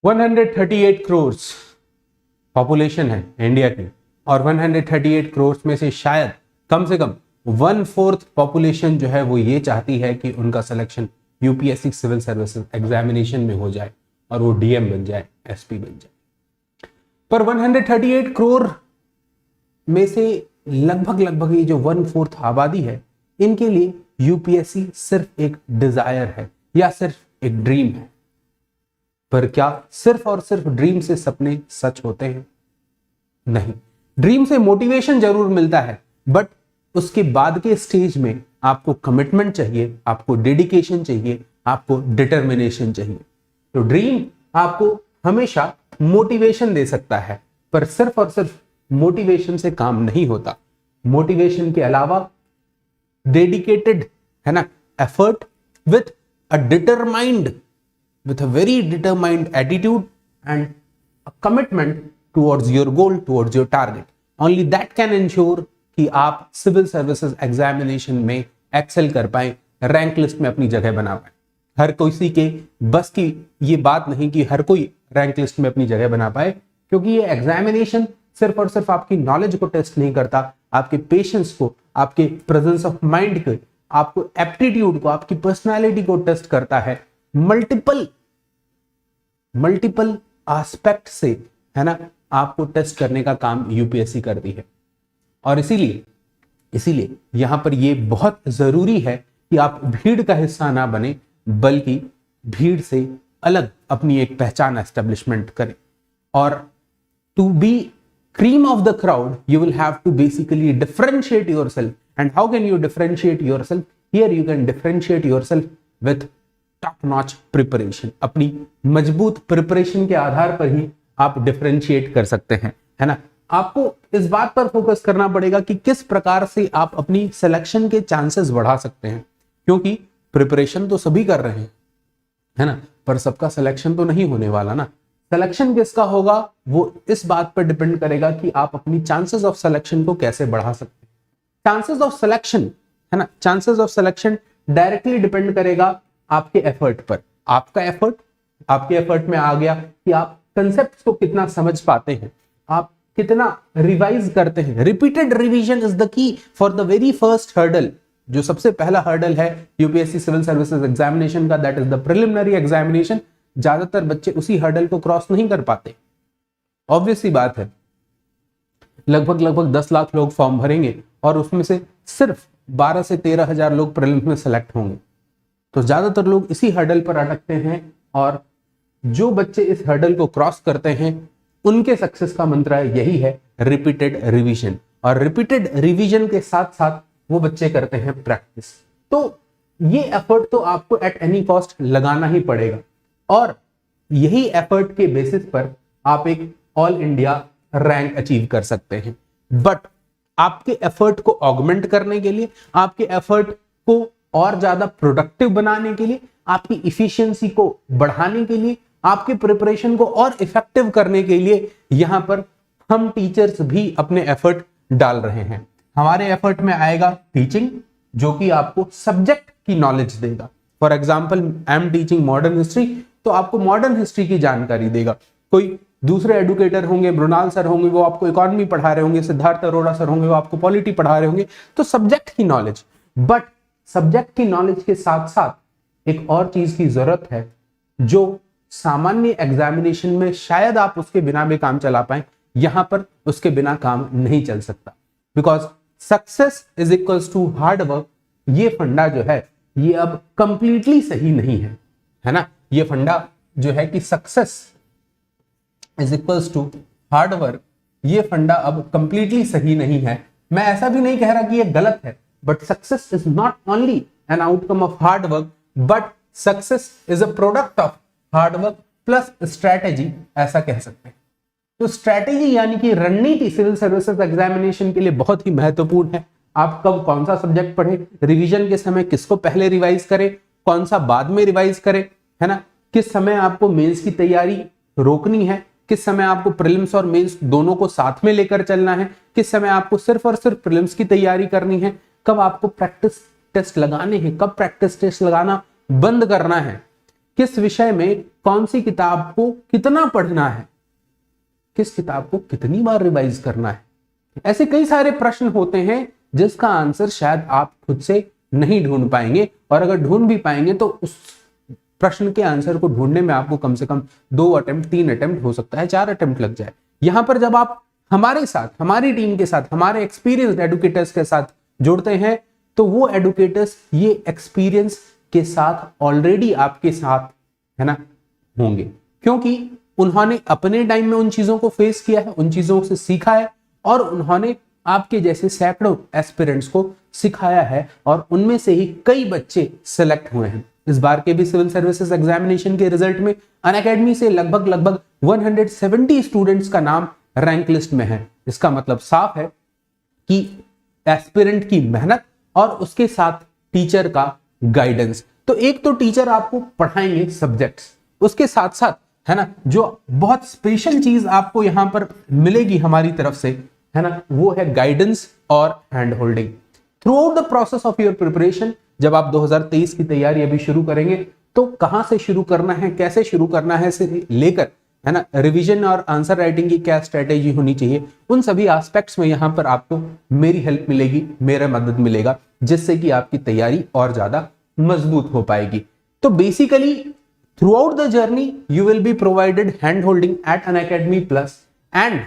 138 crore population है India की, और 138 करोड़ में से शायद कम से कम 1/4 पॉपुलेशन जो है वो ये चाहती है कि उनका selection UPSC civil services examination में हो जाए और वो डीएम बन जाए, एसपी बन जाए। पर 138 करोड़ में से लगभग ये जो 1/4 आबादी है, इनके लिए यूपीएससी सिर्फ एक डिजायर है या सिर्फ एक ड्रीम है। पर क्या सिर्फ और सिर्फ ड्रीम से सपने सच होते हैं? नहीं। ड्रीम से मोटिवेशन जरूर मिलता है, बट उसके बाद के स्टेज में आपको कमिटमेंट चाहिए, आपको डेडिकेशन चाहिए, आपको डिटर्मिनेशन चाहिए। तो ड्रीम आपको हमेशा मोटिवेशन दे सकता है, पर सिर्फ और सिर्फ मोटिवेशन से काम नहीं होता। मोटिवेशन के अलावा डेडिकेटेड है ना effort with a determined, with a very determined attitude and a commitment towards your goal, towards your target. Only that can ensure कि आप सिविल सर्विसेज एग्जामिनेशन में एक्सेल कर पाए, रैंक लिस्ट में अपनी जगह बना पाए। हर किसी के बस की ये बात नहीं कि हर कोई रैंक लिस्ट में अपनी जगह बना पाए, क्योंकि ये एग्जामिनेशन सिर्फ और सिर्फ आपकी नॉलेज को टेस्ट नहीं करता, आपके पेशेंस को, आपके प्रेजेंस ऑफ माइंड को, आपको एप्टीट्यूड को, आपकी पर्सनालिटी को टेस्ट करता है। मल्टीपल एस्पेक्ट से है ना आपको टेस्ट करने का काम यूपीएससी करती है। और इसीलिए यहां पर यह बहुत जरूरी है कि आप भीड़ का हिस्सा ना बने, बल्कि भीड़ से अलग अपनी एक पहचान एस्टेब्लिशमेंट करें। और to be cream of the crowd, you will have to basically differentiate yourself. And how can you differentiate yourself? Here you can differentiate yourself with top notch preparation. अपनी मजबूत प्रिपरेशन के आधार पर ही आप डिफरेंशिएट कर सकते हैं, है ना। आपको इस बात पर फोकस करना पड़ेगा कि किस प्रकार से आप अपनी सिलेक्शन के चांसेस बढ़ा सकते हैं, क्योंकि प्रिपरेशन तो सभी कर रहे हैं, है ना, पर सबका सिलेक्शन तो नहीं होने वाला ना। सिलेक्शन किसका होगा वो इस बात पर डिपेंड करेगा कि आप अपनी चांसेस ऑफ सिलेक्शन को कैसे बढ़ा सकते हैं। चांसेस ऑफ सिलेक्शन, है ना, chances of selection directly depend करेगा आपके एफर्ट पर। आपका एफर्ट, आपके एफर्ट में आ गया कि आप कंसेप्ट्स को कितना समझ पाते हैं, आप कितना रिवाइज करते हैं। Repeated revision is the key for the very first hurdle. जो सबसे पहला हर्डल है यूपीएससी सिविल सर्विसेज एग्जामिनेशन का, that is the preliminary examination. ज्यादातर बच्चे उसी हर्डल को क्रॉस नहीं कर पाते। ऑब्वियस सी बात है, लगभग 10 लाख लोग फॉर्म भरेंगे और उसमें से सिर्फ 12 से 13 हजार लोग प्रीलिम्स में सेलेक्ट होंगे। तो ज्यादातर लोग इसी हर्डल पर अटकते हैं, और जो बच्चे इस हर्डल को क्रॉस करते हैं उनके सक्सेस का मंत्र यही है, रिपीटेड रिवीजन। और रिपीटेड रिवीजन के साथ साथ वो बच्चे करते हैं प्रैक्टिस। तो ये एफर्ट तो आपको एट एनी कॉस्ट लगाना ही पड़ेगा, और यही एफर्ट के बेसिस पर आप एक ऑल इंडिया रैंक अचीव कर सकते हैं। बट आपके एफर्ट को ऑगमेंट करने के लिए, आपके एफर्ट को और ज्यादा प्रोडक्टिव बनाने के लिए, आपकी इफिशियंसी को बढ़ाने के लिए, आपके प्रिपरेशन को और इफेक्टिव करने के लिए यहां पर हम टीचर्स भी अपने एफर्ट डाल रहे हैं। हमारे एफर्ट में आएगा टीचिंग, जो कि आपको सब्जेक्ट की नॉलेज देगा। For example, I am teaching modern history, तो आपको मॉडर्न हिस्ट्री की जानकारी देगा। कोई दूसरे एडुकेटर होंगे, ब्रुनाल सर होंगे, वो आपको इकोनॉमी पढ़ा रहे होंगे, सिद्धार्थ अरोड़ा सर होंगे, वो आपको पॉलिटी पढ़ा रहे होंगे। तो सब्जेक्ट की नॉलेज, बट सब्जेक्ट की नॉलेज के साथ साथ एक और चीज की जरूरत है जो सामान्य एग्जामिनेशन में शायद आप उसके बिना भी काम चला पाए, यहां पर उसके बिना काम नहीं चल सकता। Because success is equals to hard work, ये फंडा जो है ये अब कंप्लीटली सही नहीं है ना। ये फंडा जो है कि success is equals to hard work, ये फंडा अब कंप्लीटली सही नहीं है। मैं ऐसा भी नहीं कह रहा कि ये गलत है, but success is not only an outcome of hard work, but success is a product of hard work plus strategy, ऐसा कह सकते हैं। तो स्ट्रैटेजी यानी कि रणनीति सिविल सर्विसेज एग्जामिनेशन के लिए बहुत ही महत्वपूर्ण है। आप कब कौन सा सब्जेक्ट पढ़े, रिवीजन के समय किसको पहले रिवाइज करें, कौन सा बाद में रिवाइज करें, है ना, किस समय आपको मेंस की तैयारी रोकनी है, किस समय आपको प्रीलिम्स और मेंस दोनों को साथ में लेकर चलना है, किस समय आपको सिर्फ और सिर्फ प्रीलिम्स की तैयारी करनी है, कब आपको प्रैक्टिस टेस्ट लगाने हैं, कब प्रैक्टिस टेस्ट लगाना बंद करना है, किस विषय में कौन सी किताब को कितना पढ़ना है, किस किताब को कितनी बार रिवाइज करना है। ऐसे कई सारे प्रश्न होते हैं जिसका आंसर शायद आप खुद से नहीं ढूंढ पाएंगे, और अगर ढूंढ भी पाएंगे तो उस प्रश्न के आंसर को ढूंढने में आपको कम से कम 2 अटेम्प्ट, 3 अटेम्प्ट, हो सकता है 4 अटेम्प्ट लग जाए। यहां पर जब आप हमारे साथ, हमारी टीम के साथ, हमारे एक्सपीरियंस्ड एडुकेटर्स के साथ जुड़ते हैं तो वो एडुकेटर्स ये एक्सपीरियंस के साथ ऑलरेडी आपके साथ, है ना, होंगे, क्योंकि उन्होंने अपने टाइम में उन चीजों को फेस किया है, उन चीजों से सीखा है, और उन्होंने आपके जैसे सैकड़ों एस्पिरेंट्स को सिखाया है, और उनमें से ही कई बच्चे सिलेक्ट हुए हैं। इस बार के भी सिविल सर्विसेज एग्जामिनेशन के रिजल्ट में अनअकैडमी से लगभग 170 स्टूडेंट्स का नाम रैंक लिस्ट में है। इसका मतलब साफ है कि एस्पिरेंट की मेहनत और उसके साथ टीचर का गाइडेंस। तो एक तो टीचर आपको पढ़ाएंगे सब्जेक्ट्स, उसके साथ साथ, है ना, जो बहुत स्पेशल चीज आपको यहां पर मिलेगी हमारी तरफ से, है ना, वो है गाइडेंस और hand holding through out the process of your preparation. जब आप 2023 की तैयारी अभी शुरू करेंगे तो कहां से शुरू करना है, कैसे शुरू करना है से लेकर, है ना, रिवीजन और आंसर राइटिंग की क्या स्ट्रेटेजी होनी चाहिए, उन सभी एस्पेक्ट्स में यहां पर आपको मेरी हेल्प मिलेगी, मेरा मदद मिलेगा, जिससे कि आपकी तैयारी और ज्यादा मजबूत हो पाएगी। तो basically throughout the journey you will be provided hand holding at Unacademy plus, and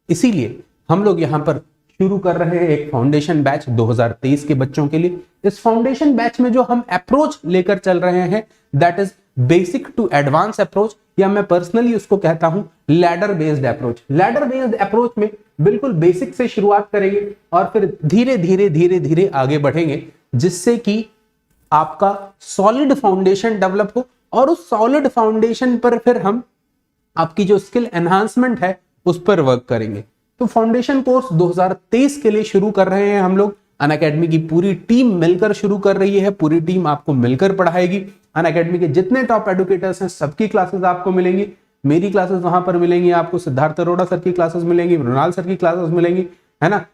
इसीलिए हम लोग यहां पर शुरू कर रहे हैं एक फाउंडेशन बैच 2023 के बच्चों के लिए। इस फाउंडेशन बैच में जो हम अप्रोच लेकर चल रहे हैं that is basic to advance approach, या मैं पर्सनली उसको कहता हूं ladder based approach. Ladder based approach में बिल्कुल बेसिक से शुरुआत करेंगे और फिर धीरे धीरे धीरे धीरे आगे बढ़ेंगे, जिससे कि आपका सॉलिड फाउंडेशन डेवलप हो, और उस सॉलिड फाउंडेशन पर फिर हम आपकी जो स्किल एनहांसमेंट है उस पर वर्क करेंगे। तो फाउंडेशन कोर्स 2023 के लिए शुरू कर रहे हैं हम लोग। अनअकैडमी की पूरी टीम मिलकर शुरू कर रही है, पूरी टीम आपको मिलकर पढ़ाएगी। अनअकैडमी के जितने टॉप एडुकेटर्स हैं सबकी क्लासेस आपको मिलेंगी, मेरी क्लासेस वहां पर मिलेंगी आपको, सिद्धार्थ अरोड़ा सर की क्लासेस मिलेंगी, मृणाल सर की क्लासेस मिलेंगी, है ना।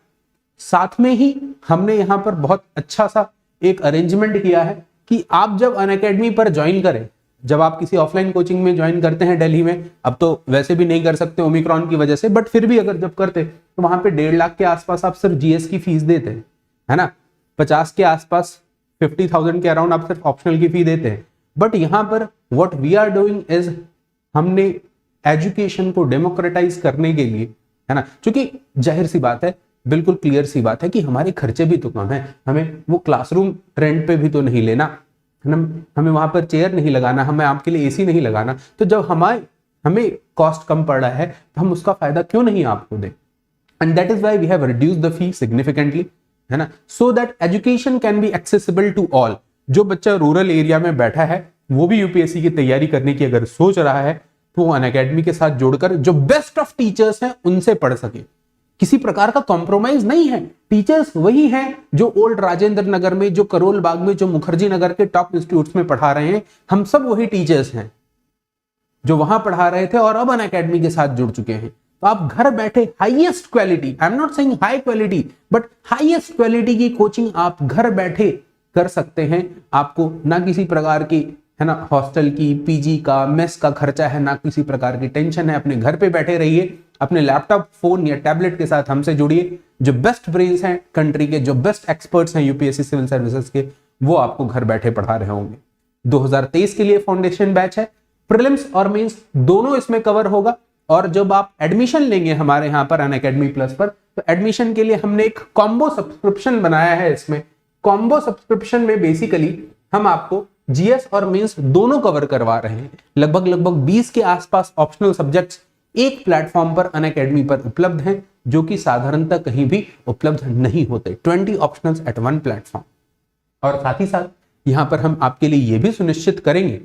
साथ में ही हमने यहाँ पर बहुत अच्छा सा एक अरेंजमेंट किया है कि आप जब अनअकैडमी पर ज्वाइन करें, जब आप किसी ऑफलाइन कोचिंग में ज्वाइन करते हैं दिल्ली में, अब तो वैसे भी नहीं कर सकते ओमिक्रॉन की वजह से, बट फिर भी अगर जब करते तो वहां पे 1.5 लाख के आसपास आप सिर्फ जीएस की फीस देते हैं, है ना, 50 के आसपास 50,000 के अराउंड आप सिर्फ ऑप्शनल की फी देते हैं। बट यहाँ पर what we are doing is, हमने एजुकेशन को डेमोक्रेटाइज करने के लिए, है ना, क्योंकि जाहिर सी बात है, बिल्कुल क्लियर सी बात है कि हमारे खर्चे भी तो कम है, हमें वो क्लासरूम रेंट पे भी तो नहीं लेना, हमें वहां पर चेयर नहीं लगाना, हमें आपके लिए एसी नहीं लगाना। तो जब हमें कॉस्ट कम पड़ रहा है तो हम उसका फायदा क्यों नहीं आपको दें, and that is why we have reduced the fee significantly, है ना, so that education can be accessible to all. जो बच्चा रूरल एरिया में बैठा है वो भी यूपीएससी की तैयारी करने की अगर सोच रहा है तो वो अनअकैडमी के साथ जोड़कर जो बेस्ट ऑफ टीचर्स हैं उनसे पढ़ सके। किसी प्रकार का कॉम्प्रोमाइज नहीं है, टीचर्स वही हैं जो ओल्ड राजेंद्र नगर में, जो करोल बाग में, जो मुखर्जी नगर के टॉप इंस्टीट्यूट्स में पढ़ा रहे हैं, हम सब वही टीचर्स हैं जो वहां पढ़ा रहे थे और अब अनअकैडमी के साथ जुड़ चुके हैं। तो आप घर बैठे highest quality, I am not saying hi quality, but highest quality की कोचिंग आप घर बैठे कर सकते हैं। आपको ना किसी प्रकार की, है ना, हॉस्टल की, पीजी का, मेस का खर्चा है, ना किसी प्रकार की टेंशन है। अपने घर पे बैठे रहिए, अपने लैपटॉप, फोन या टैबलेट के साथ हमसे जुड़िए। जो बेस्ट ब्रेन्स हैं कंट्री के, जो बेस्ट एक्सपर्ट्स हैं यूपीएससी सिविल सर्विसेज के, वो आपको घर बैठे पढ़ा रहे होंगे। 2023 के लिए फाउंडेशन बैच है, प्रीलिम्स और मेंस दोनों इसमें कवर होगा। और जब आप एडमिशन लेंगे हमारे यहाँ पर अनअकैडमी प्लस पर, तो एडमिशन के लिए हमने एक कॉम्बो सब्सक्रिप्शन बनाया है। इसमें कॉम्बो सब्सक्रिप्शन में बेसिकली हम आपको जीएस और मेंस दोनों कवर करवा रहे हैं। लगभग 20 के आसपास ऑप्शनल सब्जेक्ट्स एक प्लेटफॉर्म पर अनअकैडमी पर उपलब्ध हैं, जो कि साधारणतः कहीं भी उपलब्ध नहीं होते। 20 ऑप्शनल्स एट वन प्लेटफॉर्म। और साथ ही साथ यहां पर हम आपके लिए यह भी सुनिश्चित करेंगे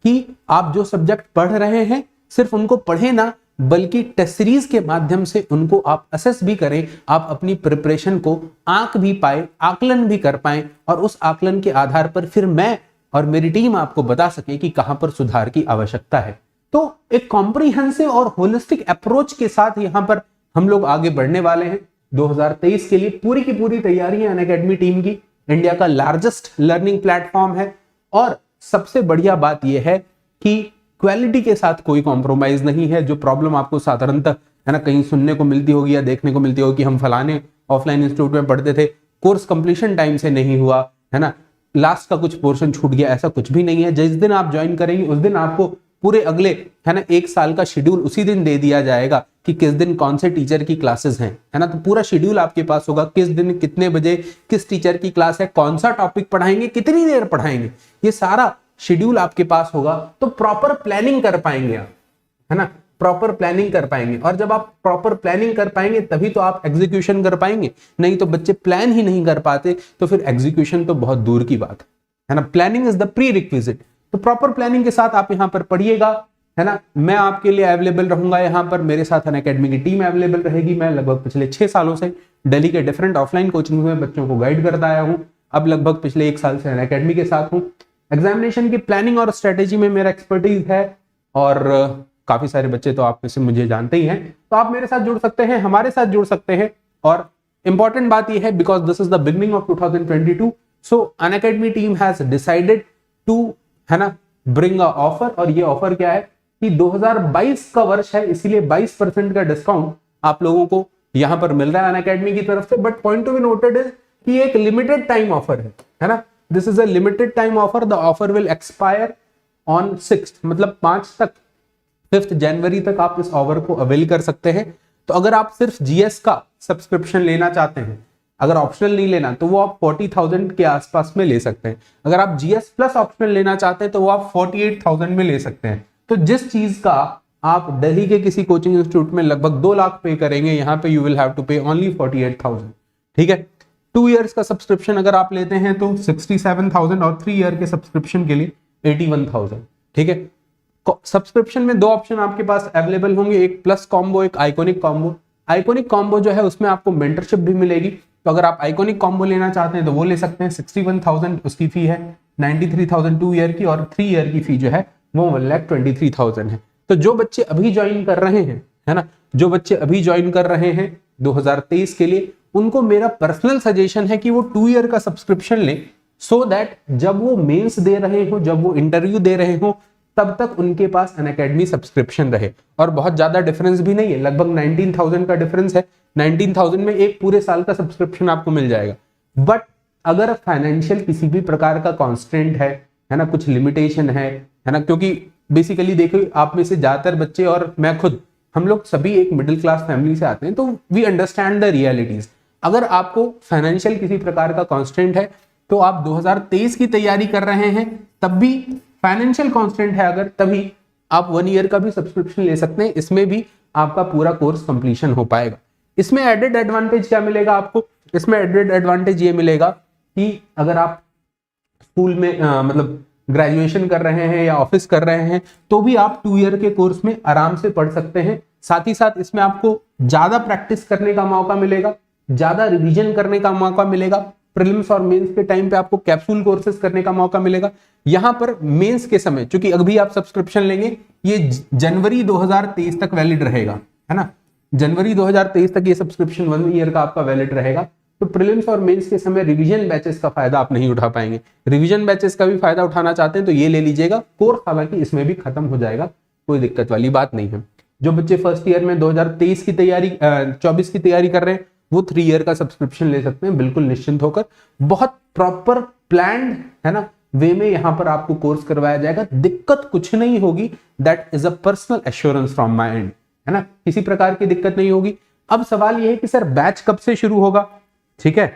कि आप जो सब्जेक्ट पढ़ रहे हैं सिर्फ उनको पढ़े ना, बल्कि टेस्ट सीरीज के माध्यम से उनको आप असेस भी करें, आप अपनी प्रिपरेशन को आंक भी पाए, आकलन भी कर पाए, और उस आकलन के आधार पर फिर मैं और मेरी टीम आपको बता सके कि कहां पर सुधार की आवश्यकता है। तो एक कॉम्प्रिहेंसिव और होलिस्टिक अप्रोच के साथ यहां पर हम लोग आगे बढ़ने वाले हैं। 2023 के लिए पूरी की पूरी तैयारी है अनअकैडमी टीम की। इंडिया का लार्जेस्ट लर्निंग प्लेटफॉर्म है, और सबसे बढ़िया बात यह है कि क्वालिटी के साथ कोई कॉम्प्रोमाइज नहीं है। जो प्रॉब्लम आपको साधारणतः है ना कहीं सुनने को मिलती होगी या देखने को मिलती होगी कि हम फलाने ऑफलाइन इंस्टीट्यूट में पढ़ते थे, कोर्स कंप्लीशन टाइम से नहीं हुआ, है ना, लास्ट का कुछ पोर्शन छूट गया, ऐसा कुछ भी नहीं है। जिस दिन आप ज्वाइन करेंगे उस दिन आपको पूरे अगले है ना 1 साल का शेड्यूल उसी दिन दे दिया जाएगा कि किस दिन कौन से टीचर की क्लासेस हैं, है ना। तो पूरा शेड्यूल आपके पास होगा, किस दिन कितने बजे किस टीचर की क्लास है, कौन सा टॉपिक पढ़ाएंगे, कितनी देर पढ़ाएंगे, ये सारा शेड्यूल आपके पास होगा। तो प्रॉपर प्लानिंग कर पाएंगे आप, है ना, प्रॉपर प्लानिंग कर पाएंगे। और जब आप प्रॉपर प्लानिंग कर पाएंगे तभी तो आप एग्जीक्यूशन कर पाएंगे। नहीं तो बच्चे प्लान ही नहीं कर पाते तो फिर एग्जीक्यूशन तो बहुत दूर की बात है ना। Planning is the pre requisite. तो प्रॉपर प्लानिंग के साथ आप यहाँ पर पढ़िएगा, है ना। मैं आपके लिए अवेलेबल रहूंगा यहाँ पर, मेरे साथ अनअकैडमी की टीम अवेलेबल रहेगी। मैं लगभग पिछले 6 सालों से दिल्ली के डिफरेंट ऑफलाइन कोचिंग में बच्चों को गाइड करता आया हूँ। अब लगभग पिछले 1 साल से अनअकैडमी के साथ हूँ। एग्जामिनेशन की प्लानिंग और स्ट्रेटेजी में मेरा एक्सपर्टीज है और काफी सारे बच्चे तो आप में से मुझे जानते ही हैं। तो आप मेरे साथ जुड़ सकते हैं, हमारे साथ जुड़ सकते हैं। और इंपॉर्टेंट बात यह है, because this is the beginning of 2022, so Unacademy team has decided to, है ना, ब्रिंग अ ऑफर। और ये ऑफर क्या है कि 2022 का वर्ष है, इसीलिए 22% का डिस्काउंट आप लोगों को यहां पर मिल रहा है अनअकैडमी की तरफ से। But point to be noted is कि एक लिमिटेड टाइम ऑफर है ना। This is a limited time offer. The offer will expire on 6th, मतलब 5 जनवरी तक आप इस ऑफर को अवेल कर सकते हैं। तो अगर आप सिर्फ जीएस का सब्सक्रिप्शन लेना चाहते हैं, अगर ऑप्शनल नहीं लेना, तो वो आप 40,000 के आसपास में ले सकते हैं। अगर आप जीएस प्लस ऑप्शनल लेना चाहते हैं तो वो आप 48,000 में ले सकते हैं। तो जिस चीज का आप दिल्ली के किसी कोचिंग इंस्टीट्यूट में लगभग 2 लाख पे करेंगे, यहाँ पे यू विल हैव टू पे ओनली 48,000। ठीक है। 2 इयर्स का सब्सक्रिप्शन अगर आप लेते हैं तो 67,000 और 3 ईयर के सब्सक्रिप्शन के लिए 81,000। ठीक है। सब्सक्रिप्शन में 2 ऑप्शन आपके पास अवेलेबल होंगे, एक प्लस कॉम्बो, एक आइकॉनिक कॉम्बो। आइकॉनिक कॉम्बो जो है उसमें आपको मेंटरशिप भी मिलेगी। तो अगर आप आइकॉनिक कॉम्बो लेना चाहते हैं तो वो ले सकते हैं। 61,000 उसकी फी है, 93,000 2 ईयर की, और 3 ईयर की फी जो है वो 1,23,000 है। तो जो बच्चे अभी ज्वाइन कर रहे हैं, है ना, जो बच्चे अभी ज्वाइन कर रहे हैं 2023 के लिए, उनको मेरा पर्सनल सजेशन है कि वो 2 ईयर का सब्सक्रिप्शन लें, सो दैट जब वो मेंस दे रहे हो, जब वो इंटरव्यू दे रहे हो, तब तक उनके पास अनअकैडमी सब्सक्रिप्शन रहे। और बहुत ज्यादा डिफरेंस भी नहीं है, लगभग 19,000 का डिफरेंस है। 19,000 में एक पूरे साल का सब्सक्रिप्शन आपको मिल जाएगा। बट अगर फाइनेंशियल किसी भी प्रकार का कॉन्स्टेंट है ना, कुछ लिमिटेशन है ना, क्योंकि बेसिकली देखो आप में से ज्यादातर बच्चे और मैं खुद, हम लोग सभी एक मिडिल क्लास फैमिली से आते हैं, तो वी अंडरस्टैंड द रियलिटीज। अगर आपको फाइनेंशियल किसी प्रकार का कॉन्स्टेंट है तो आप 2023 की तैयारी कर रहे हैं, तब भी फाइनेंशियल कॉन्स्टेंट है अगर, तभी आप 1 ईयर का भी सब्सक्रिप्शन ले सकते हैं। इसमें भी आपका पूरा कोर्स कंप्लीशन हो पाएगा। इसमें एडेड एडवांटेज क्या मिलेगा आपको? इसमें एडेड एडवांटेज ये मिलेगा कि अगर आप स्कूल में मतलब ग्रेजुएशन कर रहे हैं या ऑफिस कर रहे हैं, तो भी आप 2 ईयर के कोर्स में आराम से पढ़ सकते हैं। साथ ही साथ इसमें आपको ज्यादा प्रैक्टिस करने का मौका मिलेगा, ज्यादा रिवीजन करने का मौका मिलेगा। प्रीलिम्स और मेंस के टाइम पे आपको कैप्सूल कोर्सेज करने का मौका मिलेगा। यहाँ पर मेंस के समय, चूंकि अभी आप सब्सक्रिप्शन लेंगे, ये जनवरी 2023 तक वैलिड रहेगा, है ना। जनवरी 2023 तक ये सब्सक्रिप्शन 1 ईयर का आपका वैलिड रहेगा। तो प्रीलिम्स और मेंस के समय रिवीजन बैचेस का फायदा आप नहीं उठा पाएंगे। रिवीजन बैचेस का भी फायदा उठाना चाहते हैं तो ये ले लीजिएगा। कोर्स हालांकि इसमें भी खत्म हो जाएगा, कोई दिक्कत वाली बात नहीं है। जो बच्चे फर्स्ट ईयर में 2023 की तैयारी 24 की तैयारी कर रहे हैं, वो 3 ईयर का सब्सक्रिप्शन ले सकते हैं बिल्कुल निश्चिंत होकर। बहुत प्रॉपर प्लान्ड, है ना, वे में यहाँ पर आपको कोर्स करवाया जाएगा। दिक्कत कुछ नहीं होगी, that is a personal assurance from my and, है ना, किसी प्रकार की दिक्कत नहीं होगी। अब सवाल यह है कि सर बैच कब से शुरू होगा? ठीक है,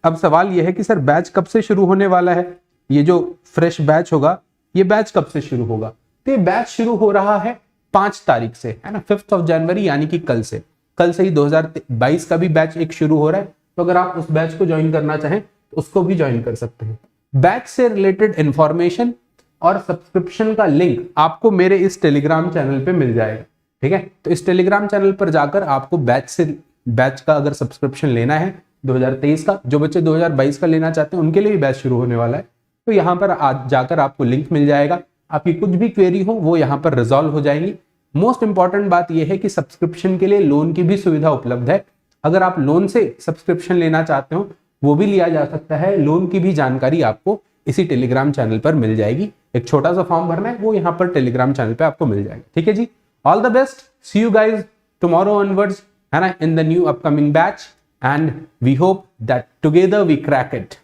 अब सवाल यह है कि सर बैच कब से शुरू होने वाला है? ये जो फ्रेश बैच होगा, ये बैच कब से शुरू होगा? तो ये बैच शुरू हो रहा है 5 तारीख से, है ना, 5 जनवरी, यानी कि कल से ही 2022 का भी बैच एक शुरू हो रहा है। तो अगर आप उस बैच को ज्वाइन करना चाहें तो उसको भी ज्वाइन कर सकते हैं। बैच से रिलेटेड इंफॉर्मेशन और सब्सक्रिप्शन का लिंक आपको मेरे इस टेलीग्राम चैनल पे मिल जाएगा। ठीक है, तो इस टेलीग्राम चैनल पर जाकर आपको बैच का अगर सब्सक्रिप्शन लेना है 2023 का, जो बच्चे 2022 का लेना चाहते हैं उनके लिए भी बैच शुरू होने वाला है, तो यहाँ पर आज जाकर आपको लिंक मिल जाएगा। आपकी कुछ भी क्वेरी हो वो यहाँ पर रिजॉल्व हो जाएंगी। मोस्ट इंपॉर्टेंट बात यह है कि सब्सक्रिप्शन के लिए लोन की भी सुविधा उपलब्ध है। अगर आप लोन से सब्सक्रिप्शन लेना चाहते हो वो भी लिया जा सकता है। लोन की भी जानकारी आपको इसी टेलीग्राम चैनल पर मिल जाएगी। एक छोटा सा फॉर्म भरना है, वो यहाँ पर टेलीग्राम चैनल पे आपको मिल जाएगा। ठीक है ji, all the best, see you guys tomorrow onwards, है ना, in the new upcoming batch, and we hope that together we crack it.